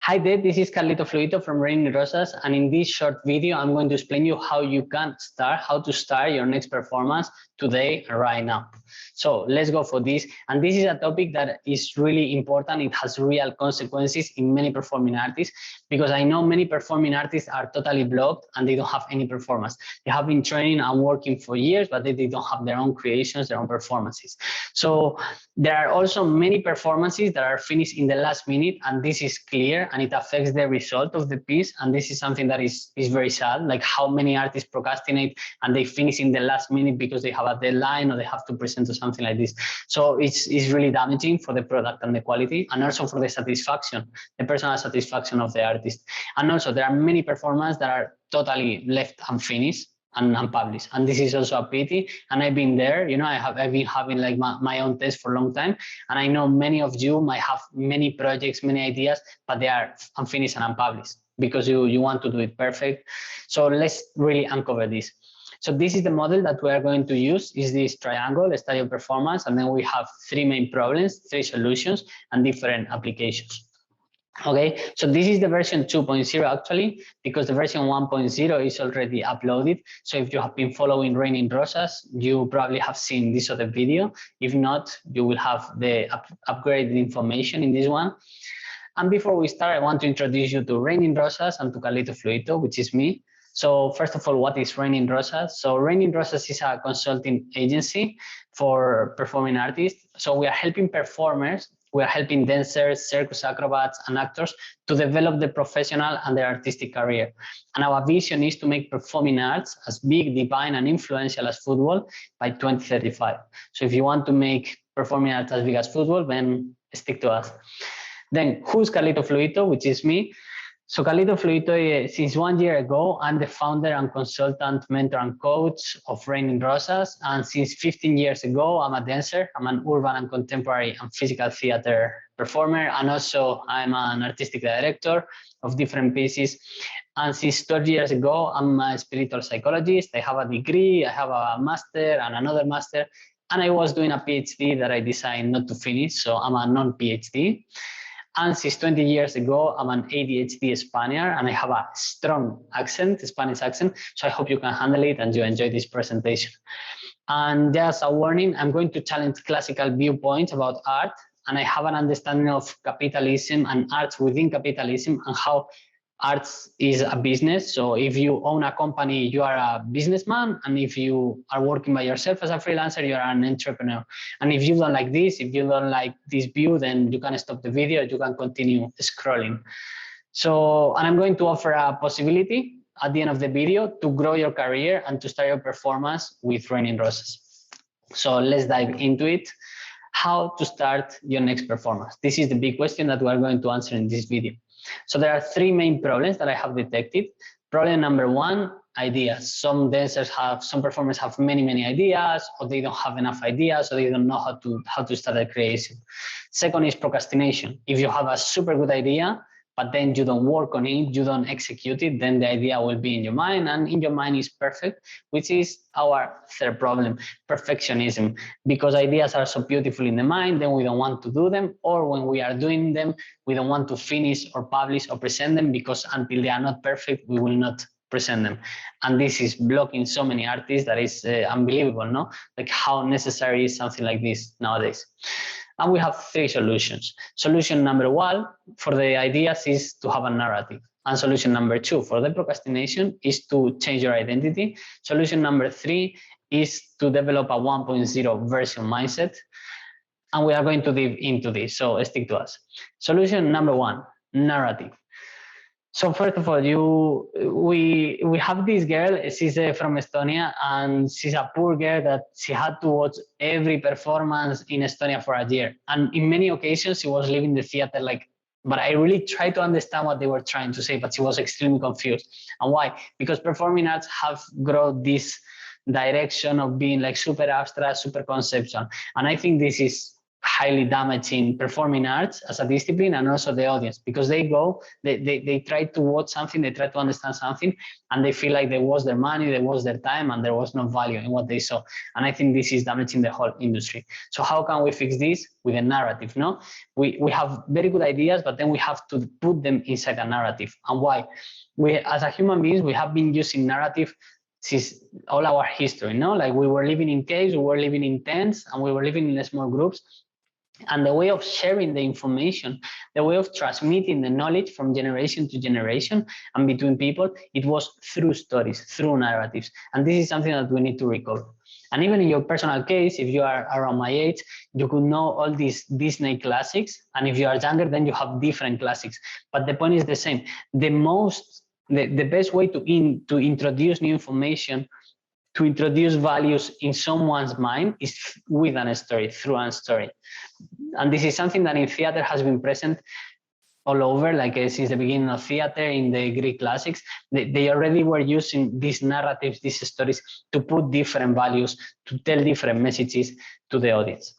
Hi there, this is Carlito Fluito from Rosas, and in this short video, I'm going to explain you how you can start, how to start your next performance today, right now. So let's go for this. And this is a topic that is really important. It has real consequences in many performing artists, because I know many performing artists are totally blocked and they don't have any performance. They have been training and working for years, but they don't have their own creations, their own performances. So there are also many performances that are finished in the last minute, and this is clear, and it affects the result of the piece. And this is something that is very sad, like how many artists procrastinate and they finish in the last minute because they have a deadline or they have to present to something like this. So it's really damaging for the product and the quality, and also for the satisfaction, the personal satisfaction of the artist. And also there are many performances that are totally left unfinished and unpublished, and this is also a pity. And I've been there, you know, I've been having like my own test for a long time, and I know many of you might have many projects, many ideas, but they are unfinished and unpublished because you want to do it perfect. So let's really uncover this. So this is the model that we are going to use, is this triangle, study of performance, and then we have three main problems, three solutions, and different applications. Okay, so this is the version 2.0 actually, because the version 1.0 is already uploaded. So if you have been following Raining Rosas, you probably have seen this other video. If not, you will have the upgraded information in this one. And before we start, I want to introduce you to Raining Rosas and to Carlito Fluito, which is me. So first of all, what is Raining Rosas? So Raining Rosas is a consulting agency for performing artists. So we are helping performers, we are helping dancers, circus acrobats, and actors to develop their professional and their artistic career. And our vision is to make performing arts as big, divine, and influential as football by 2035. So if you want to make performing arts as big as football, then stick to us. Then who's Carlito Fluito, which is me? So Carlito Fluito, since 1 year ago, I'm the founder and consultant, mentor and coach of Raining Rosas. And since 15 years ago, I'm a dancer. I'm an urban and contemporary and physical theater performer. And also I'm an artistic director of different pieces. And since 12 years ago, I'm a spiritual psychologist. I have a degree, I have a master and another master. And I was doing a PhD that I decided not to finish. So I'm a non-PhD. And since 20 years ago, I'm an ADHD Spaniard, and I have a strong accent, Spanish accent. So I hope you can handle it and you enjoy this presentation. And just a warning, I'm going to challenge classical viewpoints about art, and I have an understanding of capitalism and arts within capitalism and how arts is a business. So if you own a company, you are a businessman. And if you are working by yourself as a freelancer, you are an entrepreneur. And if you don't like this, if you don't like this view, then you can stop the video, you can continue scrolling. So, and I'm going to offer a possibility at the end of the video to grow your career and to start your performance with Raining Rosas. So let's dive into it. How to start your next performance? This is the big question that we are going to answer in this video. So there are three main problems that I have detected. Problem number one, ideas. Some performers have many ideas, or they don't have enough ideas, or they don't know how to start a creation. Second is procrastination. If you have a super good idea, but then you don't work on it, you don't execute it, then the idea will be in your mind, and in your mind is perfect, which is our third problem, perfectionism. Because ideas are so beautiful in the mind, then we don't want to do them, or when we are doing them, we don't want to finish or publish or present them, because until they are not perfect, we will not present them. And this is blocking so many artists that is unbelievable, no? Like how necessary is something like this nowadays. And we have three solutions. Solution number one for the ideas is to have a narrative. And solution number two for the procrastination is to change your identity. Solution number three is to develop a 1.0 version mindset. And we are going to dive into this, so stick to us. Solution number one, narrative. So first of all, we have this girl, she's from Estonia, and she's a poor girl that she had to watch every performance in Estonia for a year. And in many occasions, she was leaving the theater but I really tried to understand what they were trying to say, but she was extremely confused. And why? Because performing arts have grown this direction of being like super abstract, super conceptual. And I think this is highly damaging performing arts as a discipline and also the audience, because they try to watch something, they try to understand something, and they feel like they was their money, they was their time, and there was no value in what they saw. And I think this is damaging the whole industry. So how can we fix this? With a narrative, no? We have very good ideas, but then we have to put them inside a narrative. And why? We, as a human beings, we have been using narrative since all our history, no? Like we were living in caves, we were living in tents, and we were living in small groups. And the way of sharing the information, the way of transmitting the knowledge from generation to generation and between people, it was through stories, through narratives. And this is something that we need to recover. And even in your personal case, if you are around my age, you could know all these Disney classics. And if you are younger, then you have different classics. But the point is the same. The best way to introduce new information, to introduce values in someone's mind is with a story, through a story. And this is something that in theater has been present all over, like since the beginning of theater in the Greek classics. They already were using these narratives, these stories, to put different values, to tell different messages to the audience.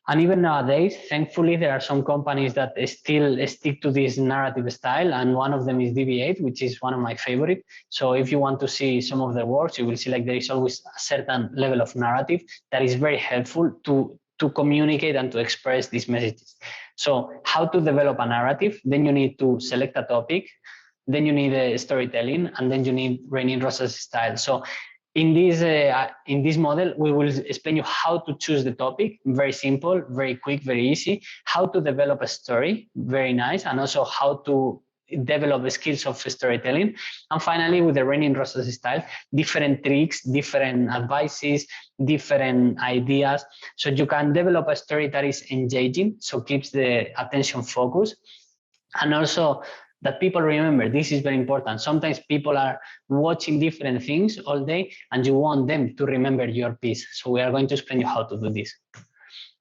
And even nowadays, thankfully, there are some companies that still stick to this narrative style, and one of them is DB8, which is one of my favorite. So if you want to see some of their works, you will see like there is always a certain level of narrative that is very helpful to communicate and to express these messages. So how to develop a narrative? Then you need to select a topic, then you need a storytelling, and then you need Raining Rosas style. So in this model, we will explain you how to choose the topic, very simple, very quick, very easy, how to develop a story, very nice, and also how to develop the skills of storytelling. And finally, with the Raining Rosas style, different tricks, different advices, different ideas. So you can develop a story that is engaging, so keeps the attention focused, and also that people remember. This is very important. Sometimes people are watching different things all day and you want them to remember your piece. So we are going to explain you how to do this.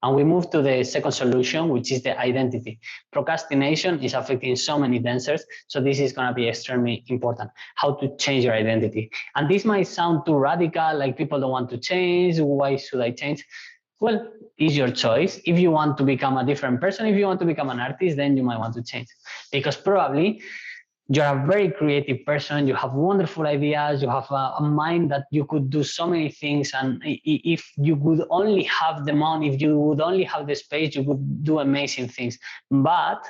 And we move to the second solution, which is the identity. Procrastination is affecting so many dancers, so this is going to be extremely important, how to change your identity. And this might sound too radical, like people don't want to change, why should I change? Well, it's your choice. If you want to become a different person, if you want to become an artist, then you might want to change. Because probably you're a very creative person, you have wonderful ideas, you have a mind that you could do so many things, and if you would only have the money, if you would only have the space, you could do amazing things. But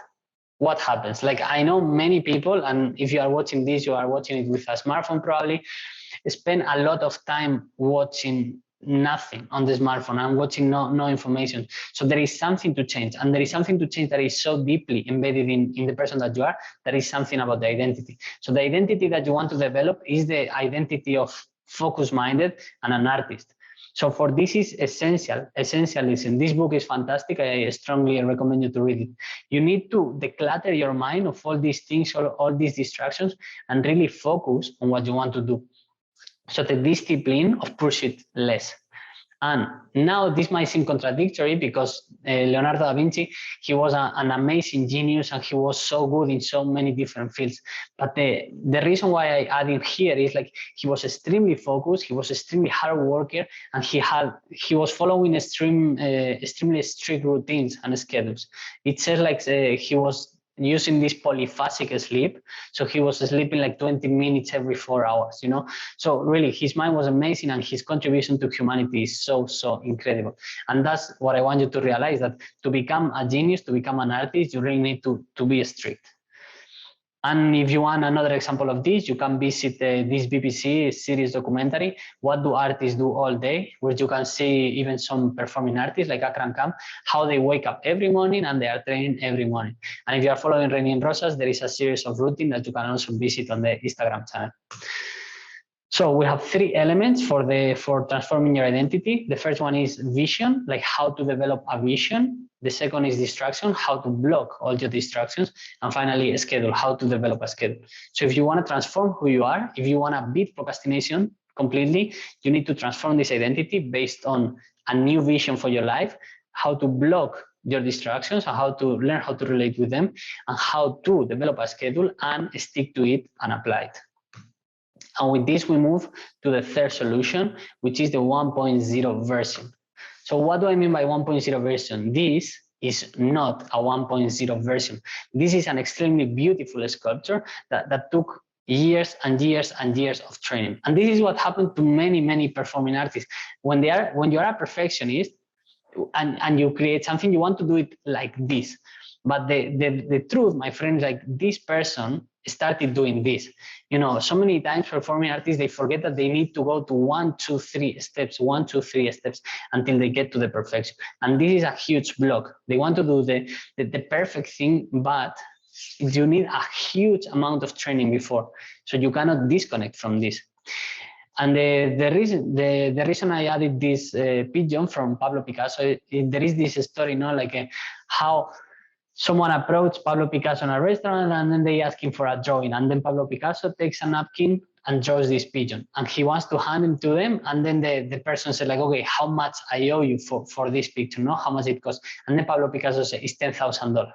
what happens? Like, I know many people, and if you are watching this, you are watching it with a smartphone probably, spend a lot of time watching nothing on the smartphone and watching no information. So there is something to change, and there is something to change that is so deeply embedded in the person that you are. That is something about the identity. So the identity that you want to develop is the identity of focus-minded and an artist. So for this is essentialism. This book is fantastic. I strongly recommend you to read it. You need to declutter your mind of all these things or all these distractions and really focus on what you want to do. So the discipline of pursuit less. And now this might seem contradictory because Leonardo da Vinci, he was an amazing genius and he was so good in so many different fields. But the reason why I add him here is like he was extremely focused, he was extremely hard worker, and he was following extremely strict routines and schedules. It says like he was using this polyphasic sleep. So he was sleeping like 20 minutes every 4 hours, you know? So really his mind was amazing and his contribution to humanity is so incredible. And that's what I want you to realize, that to become a genius, to become an artist, you really need to be strict. And if you want another example of this, you can visit this BBC series documentary, What Do Artists Do All Day, where you can see even some performing artists like Akram Khan, how they wake up every morning and they are training every morning. And if you are following Raining Rosas, there is a series of routine that you can also visit on the Instagram channel. So we have 3 elements for transforming your identity. The first one is vision, like how to develop a vision. The second is distraction, how to block all your distractions. And finally, a schedule, how to develop a schedule. So if you want to transform who you are, if you want to beat procrastination completely, you need to transform this identity based on a new vision for your life, how to block your distractions, and how to learn how to relate with them, and how to develop a schedule and stick to it and apply it. And with this, we move to the third solution, which is the 1.0 version. So what do I mean by 1.0 version? This is not a 1.0 version. This is an extremely beautiful sculpture that took years and years and years of training. And this is what happened to many performing artists. When you are a perfectionist and you create something, you want to do it like this. But the truth, my friends, like this person started doing this. You know, so many times performing artists, they forget that they need to go to 1, 2, 3 steps, 1, 2, 3 steps until they get to the perfection. And this is a huge block. They want to do the perfect thing, but you need a huge amount of training before. So you cannot disconnect from this. And the reason I added this pigeon from Pablo Picasso, there is this story, you know, like how someone approached Pablo Picasso in a restaurant and then they ask him for a drawing. And then Pablo Picasso takes a napkin and draws this pigeon. And he wants to hand it to them. And then the person said like, okay, how much I owe you for this picture? No, how much it costs? And then Pablo Picasso said, it's $10,000.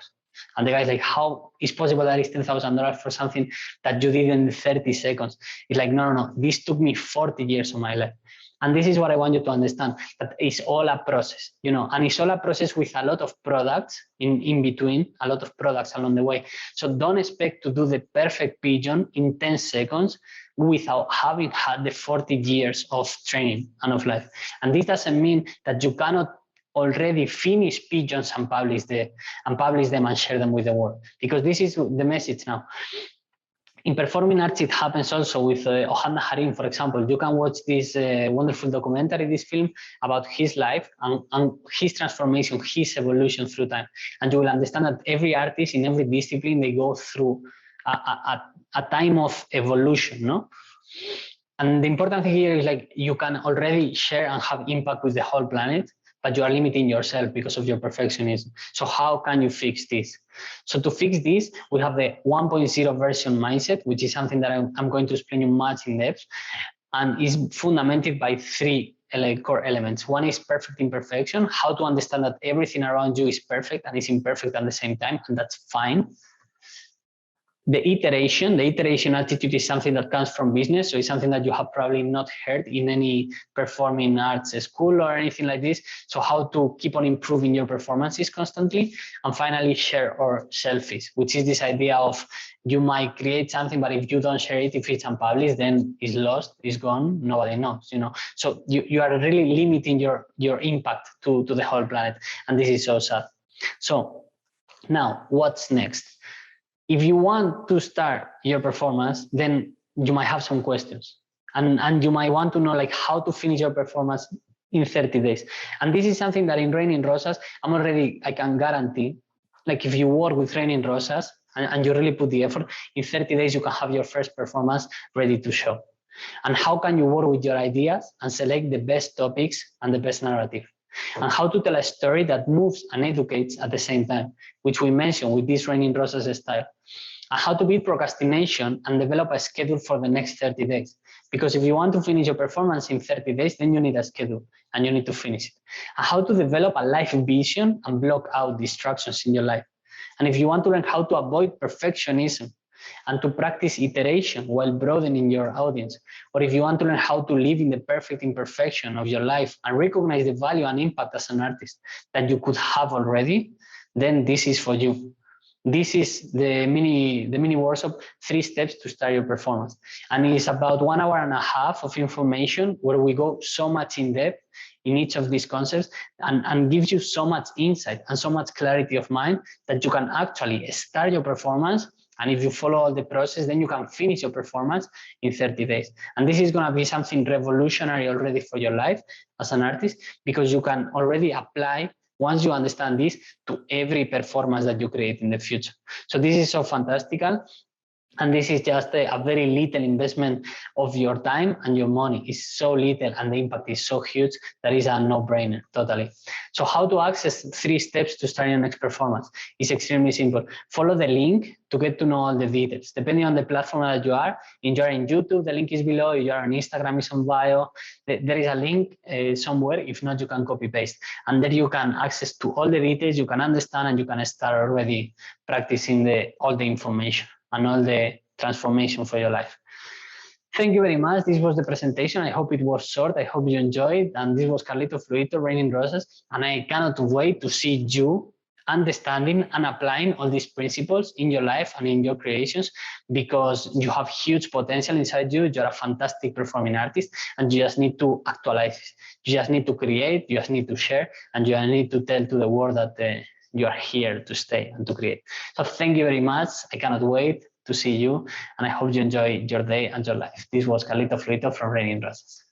And the guy's like, how is possible that is $10,000 for something that you did in 30 seconds? It's like, no. This took me 40 years of my life. And this is what I want you to understand, that it's all a process, you know, and it's all a process with a lot of products in between, a lot of products along the way. So don't expect to do the perfect pigeon in 10 seconds without having had the 40 years of training and of life. And this doesn't mean that you cannot already finish pigeons and publish them and share them with the world, because this is the message now. In performing arts, it happens also with Ohana Harim, for example. You can watch this wonderful documentary, this film about his life and his transformation, his evolution through time. And you will understand that every artist in every discipline, they go through a time of evolution, no? And the important thing here is like you can already share and have impact with the whole planet, but you are limiting yourself because of your perfectionism. So how can you fix this? So to fix this, we have the 1.0 version mindset, which is something that I'm going to explain you much in depth, and is fundamented by 3 core elements. One is perfect imperfection, how to understand that everything around you is perfect and is imperfect at the same time, and that's fine. The iteration attitude is something that comes from business. So it's something that you have probably not heard in any performing arts school or anything like this. So how to keep on improving your performances constantly. And finally, share or selfies, which is this idea of you might create something, but if you don't share it, if it's unpublished, then it's lost, it's gone, nobody knows, you know. So you are really limiting your impact to the whole planet. And this is so sad. So now what's next? If you want to start your performance, then you might have some questions and you might want to know like how to finish your performance in 30 days. And this is something that in Raining Rosas, I can guarantee, like if you work with Raining Rosas and you really put the effort, in 30 days, you can have your first performance ready to show. And how can you work with your ideas and select the best topics and the best narrative? And how to tell a story that moves and educates at the same time, which we mentioned with this Raining Rosas style. And how to beat procrastination and develop a schedule for the next 30 days. Because if you want to finish your performance in 30 days, then you need a schedule and you need to finish it. And how to develop a life vision and block out distractions in your life. And if you want to learn how to avoid perfectionism and to practice iteration while broadening your audience, or if you want to learn how to live in the perfect imperfection of your life and recognize the value and impact as an artist that you could have already, then this is for you. This is the mini workshop, 3 steps to start your performance. And it is about 1.5 hours of information where we go so much in depth in each of these concepts and gives you so much insight and so much clarity of mind that you can actually start your performance. And if you follow all the process, then you can finish your performance in 30 days. And this is going to be something revolutionary already for your life as an artist, because you can already apply, once you understand this, to every performance that you create in the future. So this is so fantastical. And this is just a very little investment of your time, and your money is so little and the impact is so huge that is a no-brainer, totally. So how to access 3 steps to start your next performance is extremely simple. Follow the link to get to know all the details. Depending on the platform that you are in YouTube, the link is below. If you are on Instagram, it's on bio. There is a link somewhere. If not, you can copy paste. And there you can access to all the details, you can understand, and you can start already practicing all the information and all the transformation for your life. Thank you very much. This was the presentation. I hope it was short. I hope you enjoyed. And this was Carlito Fluito, Raining Rosas. And I cannot wait to see you understanding and applying all these principles in your life and in your creations, because you have huge potential inside you. You're a fantastic performing artist, and you just need to actualize it. You just need to create, you just need to share, and you need to tell to the world that you are here to stay and to create. So thank you very much. I cannot wait to see you, and I hope you enjoy your day and your life. This was Carlito Fluito from Raining Rosas.